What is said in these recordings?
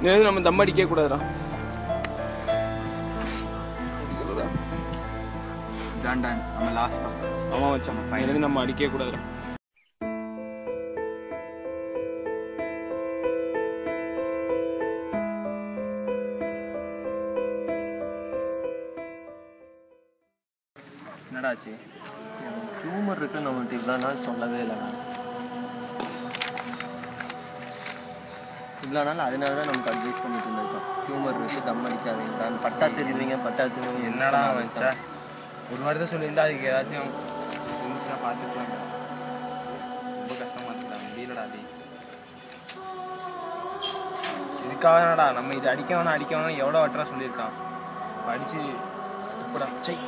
நம்ம தம் அடிக்க கூடாதுடா. டன் நம்ம லாஸ்ட் பர்ஃபார்மன்ஸ். ஆமா மச்சான், ஃபைனலி நம்ம அடிக்க கூடாதுடா. என்னடாச்சு? டியூமர் இருக்குன்னு நம்மள்ட்ட இவ்வளோ நாள் சொல்லவே இல்லைண்ணா. இவ்வளோ நாள் அதனால தான் நமக்கு அட்வைஸ் பண்ணிட்டு இருந்திருக்கோம். டியூமர் இருக்குது, தம் அடிக்காதீங்க, பட்டா தெரியுவீங்க, பட்டா தெரியுவீங்க. என்னடா வச்சா ஒரு வாரத்தை சொல்லியிருந்தா அதுக்கு ஏதாச்சும் இருந்துச்சுன்னா பார்த்துக்கலாங்க. ரொம்ப கஷ்டமாக இருக்குடா, முடியலடா. அது இதுக்காக என்னடா நம்ம இது அடிக்க வேணாம் எவ்வளோ வட்டரா சொல்லியிருக்கான். அடிச்சு இப்படா சை.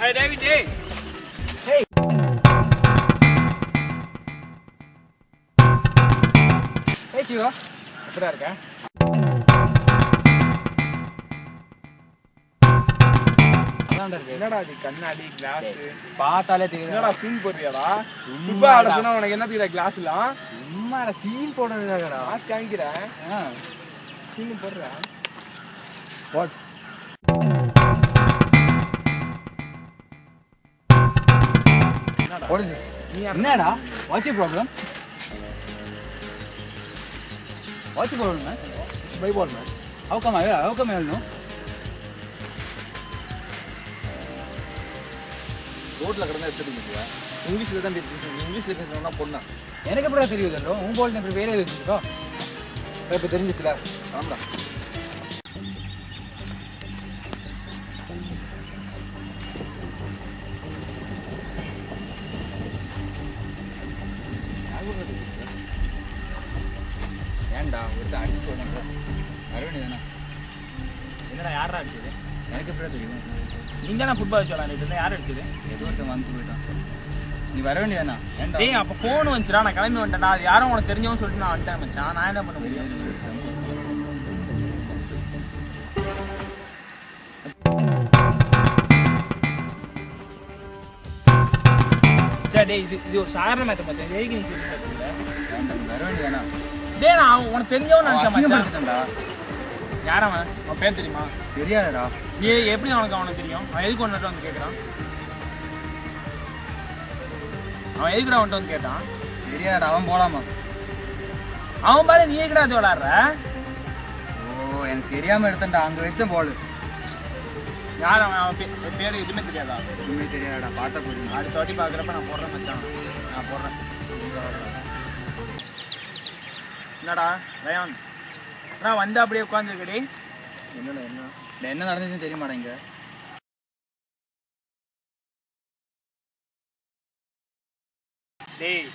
Hey David, hey. Hey. Hey Shiva. எப்படா இருக்க? என்னடா இது கண்ணாடி கிளாஸ் பார்த்தாலே தெரியுது. என்னடா சீன் போடுறியாடா? சும்மா அடசனா உனக்கு என்ன தெரியுதா கிளாஸ் எல்லாம்? சும்மா சீன் போடுறதுடா. கிளாஸ் காமிக்கிறேன். சீன் போடுறா. வாட்? What is this? என்னடா? What's your problem? What's your problem, man? It's my ball, man. How come I know? ரோட்ல கடந்து எடுத்துட்டு இருந்தியா? இங்கிலீஷ்ல தான் பேசுறீங்க. இங்கிலீஷ்ல பேசணும்னா பொண்ணா? எனக்கு எப்படி தெரியுதுடா? உன் பால் நான் வேற எது இருக்கோ? இப்ப தெரிஞ்சிச்சுல. ஆமாடா. ஏன்டா ஒருத்தர் அடிச்சுட்டு போனாங்க அரவணி தானே? என்னடா யாரா அடிச்சது? எனக்கு எப்படி தெரியும்? நீங்க தானே ஃபுட்பால் விளையாடிட்டு இருந்தேன். யார் அடிச்சது? ஏதோ ஒருத்தன் வந்து போயிட்டான். நீ வர வேண்டியதானா? ஏன்டா? டேய் அப்போ ஃபோன் வந்துச்சுடா, நான் கிளம்பி வந்துட்டேன்டா. அது யாரும் உனக்கு தெரிஞ்சவன்னு சொல்லிட்டு நான் வந்துட்டேன் மச்சான். நான் என்ன பண்ண முடியும்? டேய் இது ஒரு சாதாரண மேட்ச் மச்சான். ஏய்க்கு நீ சொல்லி சொல்றீங்க. வர வேண்டியதானா? டேய் நான் உனக்கு தெரிஞ்சவன்னு நினைச்சேன் மச்சான். யார் அவன்? அவன் பேர் தெரியுமா? தெரியாதடா. எப்படி அவனுக்கு தெரியும்? அவன் எதுக்கு ஒன்றுட்டு வந்து கேட்குறான்? அவன் எதுக்குடா வந்துட்டு வந்து கேட்டான்? தெரியாதடா. அவன் போலாமா? அவன் பாரு நீ எதுக்குடா அது விளாடுற? ஓ எனக்கு தெரியாம எடுத்தேன்டா. அங்கே வச்ச பால். யார் அவன்? அவன் பேர் எதுவுமே தெரியாதா? எதுவுமே தெரியாதடா. பார்த்தா போதும். அடுத்த வாட்டி பார்க்குறப்ப நான் போடுறேன் மச்சான். நான் போடுறேன். என்னடா ரயான் நான் வந்து அப்படியே உட்காந்துருக்கடி. என்னடா என்ன நடந்துச்சுன்னு தெரிய மாட்டேங்க. டேய்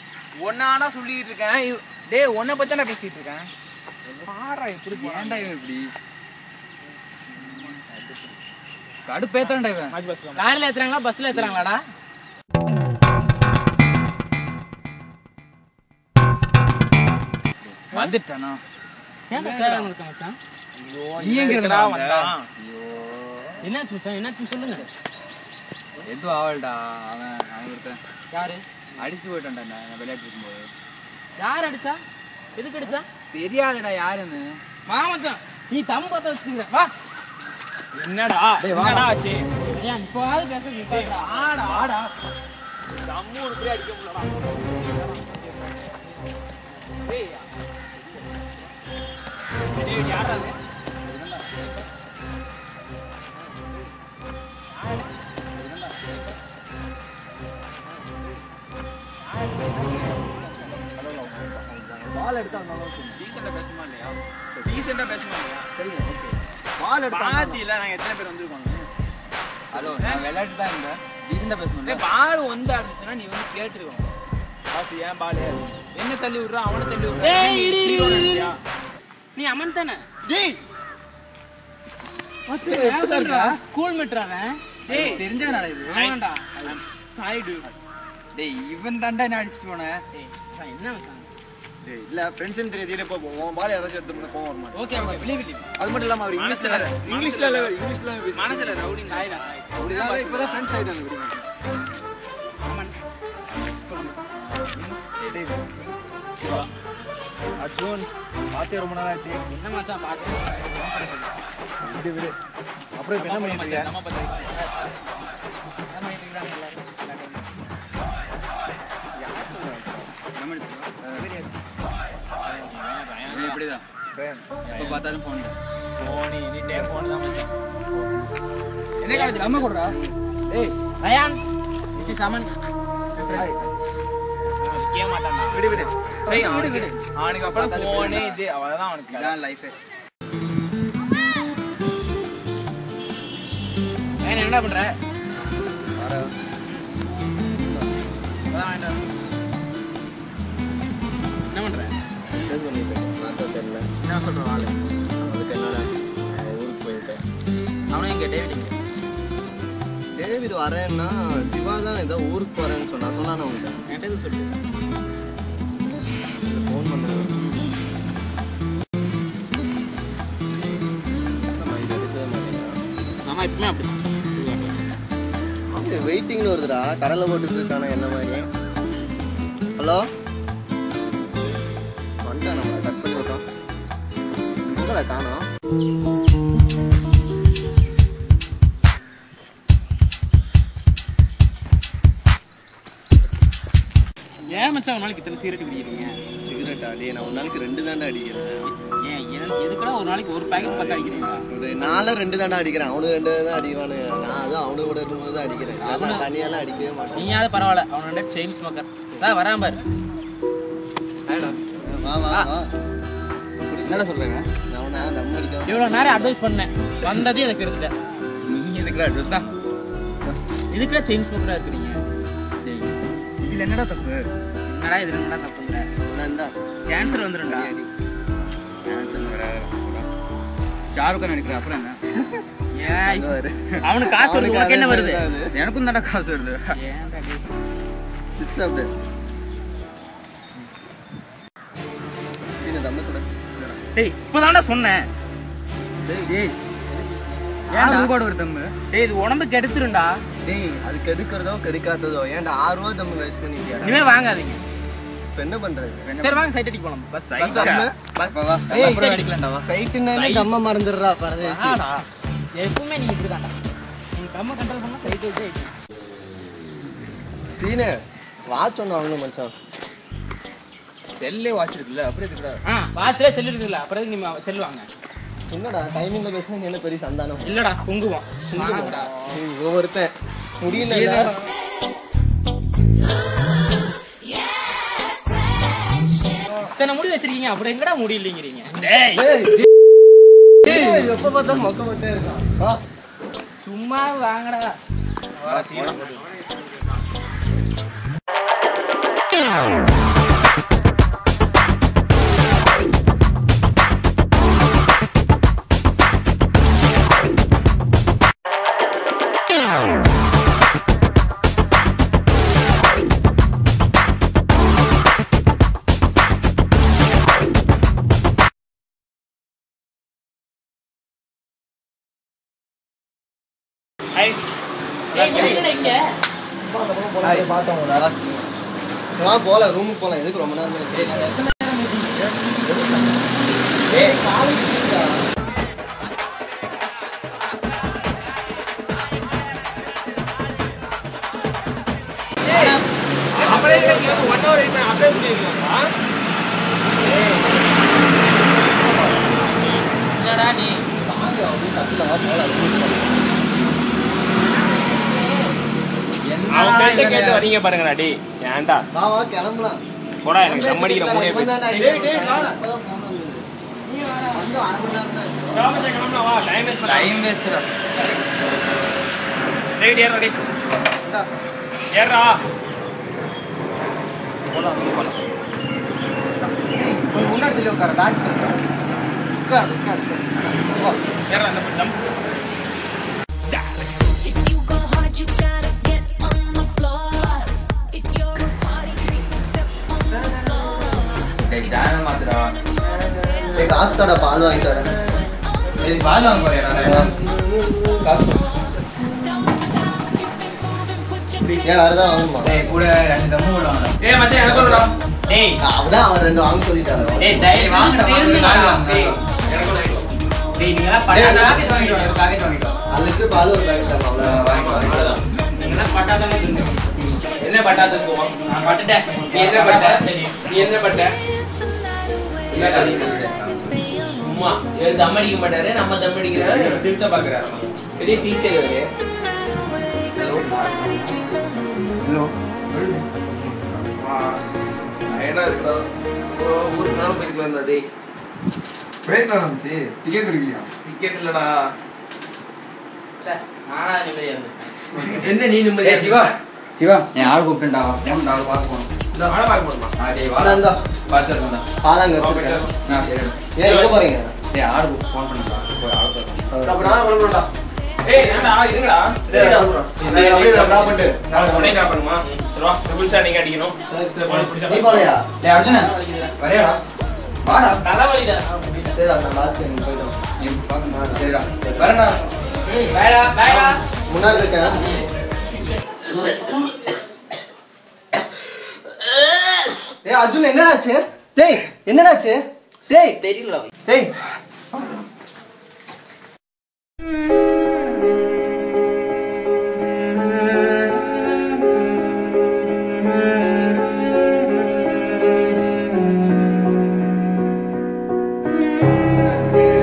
ஒன்னாடா சொல்லிட்டு இருக்கேன். டேய் ஒன்னை பத்தி நான் பேசிட்டு இருக்கேன். பாரா எப்படி ஏன்டா இவன் இப்படி கடுப்பேத்தான்டா இவன். லாரில ஏத்துறாங்களா பஸ்ல ஏத்துறாங்களாடா? வந்துட்டானா? ஏன்டா சார் உங்களுக்கு மச்சான்? நீ எங்க இருக்கடா வந்தா? ஐயோ என்னாச்சு மச்சான்? என்னாச்சு சொல்லுங்க. எது ஆவல்டா. அவன் ஒருத்தன். யாரு? அடிச்சு போயிட்டான்டா நான் விளையாட்டு இருக்கும்போது. யார் அடிச்சா? எதுக்கு அடிச்சா? தெரியாதுடா யாருன்னு. வா மச்சான் நீ தம் பார்த்து வச்சுக்கிற. வா. என்னடா என்னடா ஆச்சு? ஏன் இப்போவாது பேச நிப்பாடா. ஆடா ஆடா தம்மு ஒரு பேர் அடிக்க முடியலடா. டேய் டேய் யாரா அது? பால் எடுத்தாங்க. டீசெண்டா பேசணுமா இல்லையா? டீசெண்டா பேசணுமா இல்லையா? சரிங்க ஓகே. பால் எடுத்தாங்க இல்ல. நாங்க எத்தனை பேர் வந்திருக்கோம்? ஹலோ நான் விளையாட்டு தான் இருந்தேன். டீசெண்டா பேசணும். பால் வந்து அடிச்சுன்னா நீ வந்து கேட்டுருக்கணும். காசு ஏன் பால் என்ன தள்ளி விடுறா? அவனை தள்ளி விடுறா. நீ அமன் தானே? டேய் ஸ்கூல் மீட்டறானே. டேய் தெரிஞ்சவனா இது? வேண்டாம்டா. சாரி டு. டேய் இவன் தான்டா என்ன அடிச்சிட்டு போனே. டேய் என்ன மச்சான் இல்ல ஃப்ரெண்ட்ஸ்னு தெரியாதே இப்போ உன் பால் யாராச்சும் எடுத்து போவோம் வர மாட்டேன். Okay okay believe it. அது மட்டும் இல்லாம அவர் இங்கிலீஷ்ல மனசுல ரவுடி நாயிடா. அப்படிதான் இப்பதான் ஃப்ரெண்ட்ஸ் ஆயிட்டாங்க விடுங்க. ஆமாம். அர்ஜுன் பாத்தே ரொம்ப நாள் ஆச்சு. என்ன மச்சான் பாத்து. விடு அப்புறம் இப்ப என்ன பண்ணிட்டு இருக்க? நம்ம பத்தி. நம்ம பண்ணிட்டு இருக்காங்க எல்லாரும். யார் சொன்னாங்க? நம்ம இப்படிதான் எப்போ பார்த்தாலும் ஃபோன் நீ டைம் ஃபோன் தான் மச்சான். என்ன காலேஜ் நம்ம கொடுறா. ஏய் ரயான் இது சாமன் நிக்க மாட்டான்டா. விடு சரி அவனுக்கு அப்புறம் ஃபோனே இது அவ்வளவுதான் அவனுக்கு. இதான் லைஃப். ஏய் என்ன பண்ற? அதான் வேண்டாம். என்ன பண்ற? மெசேஜ் பண்ணிட்டேன் பார்த்தா தெரியல. என்ன சொல்ற ஆளு? அதுக்கு என்னடா ஊருக்கு போயிட்டேன். அவனே இங்க டேவிட் டேவிட் வரேன்னா சிவா தான் ஏதோ ஊருக்கு போறேன்னு சொன்னானே உங்கள்கிட்ட. என்கிட்ட எதுவும் சொல்லு. ஃபோன் பண்ணேன். இது எடுக்கவே மாட்டேங்கிறான். ஆமா இப்பவுமே அப்படிதான். வெயிட்டிங்னு வருதுடா. கடலை போட்டுட்டு இருக்கானா என்ன மாதிரி. ஹலோ வந்துட்டா நம்மளை கட் பண்ணி விட்டோம். உங்களை காணோம். ஏன் மச்சான் ஒரு நாளைக்கு இத்தனை சிகரெட் குடிக்கிறீங்க? சிகரெட் அடி நான் ஒரு நாளைக்கு 2 தாண்டா அடிக்கிறேன். ஏன் எதுக்குடா ஒரு நாளைக்கு ஒரு பாக்கெட் பக்கம் அடிக்கிறீங்களா? ஒரு 2 தாண்டா அடிக்கிறேன். அவனு 2 தான் அடிவானு. நான் அதுவும் அவனு கூட இருக்கும்போது தான் அடிக்கிறேன். நான் தனியாலாம் அடிக்கவே மாட்டேன். நீயாவது பரவாயில்ல. அவனோட செயின் ஸ்மோக்கர் தான் வராம பாரு. வா வா வா. என்னடா சொல்றேங்க? நான் அவனை தம் அடிக்காம இவ்வளோ நேரம் அட்வைஸ் பண்ணேன், வந்ததே எனக்கு எடுத்துட்டேன். நீ எதுக்குடா அட்வைஸ் தான்? இதுக்குள்ள செயின் ஸ்மோக்கரா இருக்கிறீங்க. இதுல என்னடா தப்பு? என்னடா இது என்னடா தப்புங்கிற? நான் இந்தா கேன்சர் வந்துடும்டா. ஷாருக் கான் நடிக்கிறேன் அப்புறம் என்ன? ஏன் அவனுக்கு காசு வருது, உனக்கு என்ன வருது? எனக்கும் தானே காசு வருது. ஏன்டா டேய்? சிப்ஸ் சாப்பிடு. சீன தம்ம கூட. டேய் இப்பதான்டா சொன்னேன். டேய் டேய் ஏன் ரூபாடு ஒரு தம்மு? டேய் இது உடம்புக்கு எடுத்துருண்டா. டேய் அது கெடுக்கிறதோ கெடுக்காததோ ஏன்டா 6 ரூபா தம்ம வேஸ்ட் பண்ணிட்டியா? இனிமே வாங்காதீங்க. இப்போ என்ன பண்றது? சரி வாங்க சைட் அடிக்க போலாம். பஸ் சைட் தம்மு? ஏய் அப்புறம் அடிக்கலாம்டா வா. சைட்டுனாலே தம்ம மறந்துடுறா பரதேசி. ஆடா எப்பவுமே நீ இப்படிதான்டா. நீ கம்ம கண்ட்ரோல் பண்ணா சைட் வச்சு சீனே வாட்ச் ஒன்று வாங்கணும் மச்சான். செல்லே வாட்ச் இருக்குல்ல அப்புறம் எதுக்குடா? வாட்ச்ல செல் இருக்குல்ல, அப்புறம் எதுக்கு நீ செல் வாங்க? என்னடா டைமிங்ல பேசுனா என்ன பெரிய சந்தானம். இல்லடா குங்குமம். ஒவ்வொருத்தன் முடியல. இத்தனை முடி வச்சிருக்கீங்க, அப்புறம் எங்கடா முடி இல்லைங்கிறீங்க? எப்ப பார்த்தா மொக்க மட்டும் இருக்கான். வா சும்மா வாங்கடா. போல ரூமுக்கு போலாம். எதுக்கு ரொம்ப நேரம் என்னடா நீ அவன் பேச்ச கேட்டு வரீங்க பாருங்கடா டேய். ஏன்டா வா வா கிளம்பலாம். போடா, எனக்கு தம் அடிக்கிற மூடே போய். வந்து 1/2 மணி நேரம் தான். வா டைம் வேஸ்ட் பண்ணாத. டைம் வேஸ்ட்டா. டேய் ஏறா டேய். இந்தா. ஏறா. போலாம் போலாம். ஏய் கொஞ்சம் முன்னாடி தள்ளி உட்கார. பேக் உட்கார் உட்கார். ஏறா அந்த தம். If you go hard, you gotta get on the floor. If you're a party freak, then step on the floor. டேய் காசு தாடா பால் வாங்கிட்டு வரேன். இது பால் வாங்க போறியாடா காசு ஏன் வேற ஏதாவது வாங்குமா? டேய் கூட 2 தம்மு கூட வாங்க ஏய் மச்சான் எனக்கு ஒருடா. டேய் அவதான் அவன் 2 வாங்க சொல்லிட்டாரு. டேய் தயவு வாங்கடா வாங்க டேய் எனக்கு ஒன்று டேய் நீங்களா டேய் பட்டாத பாக்கெட் வாங்கிட்டு வா பாக்கெட் வாங்கிட்டு வா அதுக்கு பால் ஒரு பேக்கெட் தான் அவ்வளோ. நீங்களா பட்டாதானே என்ன பட்டாது போவோம். நான் பட்டுட்டேன். நீ என்ன பட்ட? நீ என்ன பட்ட? சும்மா இவர் தம் அடிக்க மாட்டாரு, நம்ம தம் அடிக்கிறாரு, திருத்த பாக்குறாரு. பெரிய டீச்சர் இவரு. என்ன இருக்குடா? ஒரு நாள் போய்க்கலாம்டா டேய். டிக்கெட் கிடைக்கலையா? டிக்கெட் இல்லடா. சார் நானா நிம்மதியா இருந்தேன். என்ன நீ நிம்மதியா ஏய் சிவா சிவா என் ஆள் கூப்பிட்டேன்டா போன் ஆள் பார்க்க போணும் ஆள பார்க்க போணுமா? டேய் இந்தா, இந்தா. பார்த்துடா பால் அங்கே வச்சிருக்கேன். நான் சரி ஏன் எங்கே போறீங்க? டேய் ஆள் ஃபோன் பண்ணுடா போய் ஆள் பார்க்க அப்ப நான் வரணும்டா. ஏய் என்னடா இருங்கடா. சரி, சரிடா. அப்புறம். அப்படியே டிராப் பண்ணிட்டு நான் உடனே டிராப் பண்ணுமா? சரி வா. ட்ரிபிள் ஷாட் நீங்க அடிக்கணும். சரி போய் பிடிச்சா. நீ போலையா? டேய் அர்ஜுனா வரையாடா வாடா தலைவலிடா. சரி நான் பார்த்து நீ போயிடும். நீ பார்க்கணும் சரிடா வரேன்டா வேடா வேடா. முன்னாடி இருக்கேன். ஏய் அர்ஜுன் என்னடாச்சு? டேய் என்னடாச்சு? டேய் தெரியல. டேய்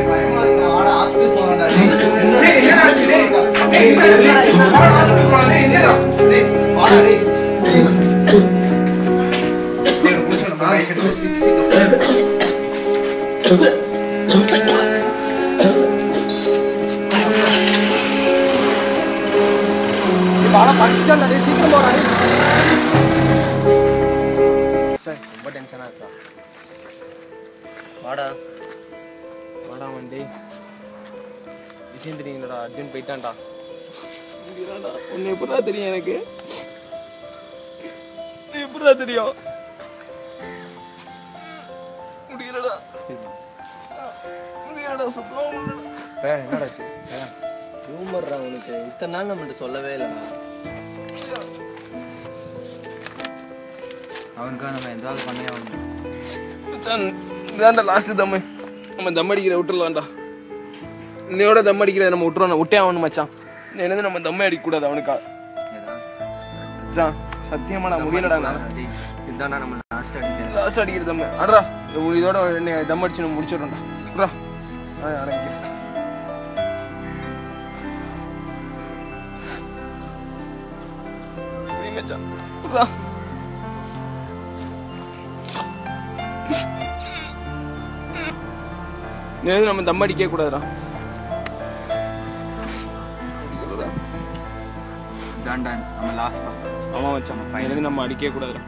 பயமா இருக்கு. ஆடா ஹாஸ்பிடல் போறடா. டேய் என்னடாச்சு? டேய் என்னடா? டேய் வாடா டேய். ரொம்ப டென்ஷனா இருக்கா? வாடா. வாடா வண்டி. விஷயம் தெரியுங்களா? அர்ஜுன் போயிட்டான்டா. முடியலடா. உன்னை எப்படா தெரியும் எனக்கு? எப்படா தெரியும்? முடியலடா. முடியலடா சுத்தமா முடியல. என்னடாச்சு? ஹியூமர்ரா உனக்கு. இத்தனை நாள் நம்மள்ட்ட சொல்லவே இல்லைண்ணா. அவனுக்காக நம்ம எதாவது பண்ணே ஆகணும் மச்சான் இதான்டா லாஸ்ட் தம்மு. நம்ம தம் அடிக்கிற விட்டுடலாம்டா. இன்னையோட தம் அடிக்கிற நம்ம விட்டுறோம். விட்டே ஆகணும் மச்சான். என்னது நம்ம தம்மே அடிக்கக்கூடாது அவனுக்கா. மச்சான் சத்தியமா நான் முடியலடா. இதுதானா நம்ம லாஸ்ட் அடிக்கிறது. லாஸ்ட் அடிக்கிற தம்மு அடரா. இதோட தம் அடிச்சு நம்ம முடிச்சிடறோம்டா. விட்றா ஆரம்பிக்கிறேன். மச்சான் விட்றா. நம்ம தம் அடிக்க கூடாதுடா. டான் டான் நம்ம லாஸ்ட் பக்கம் ஆமா மச்சான். ஃபைனலி நம்ம அடிக்க கூடாதுடா.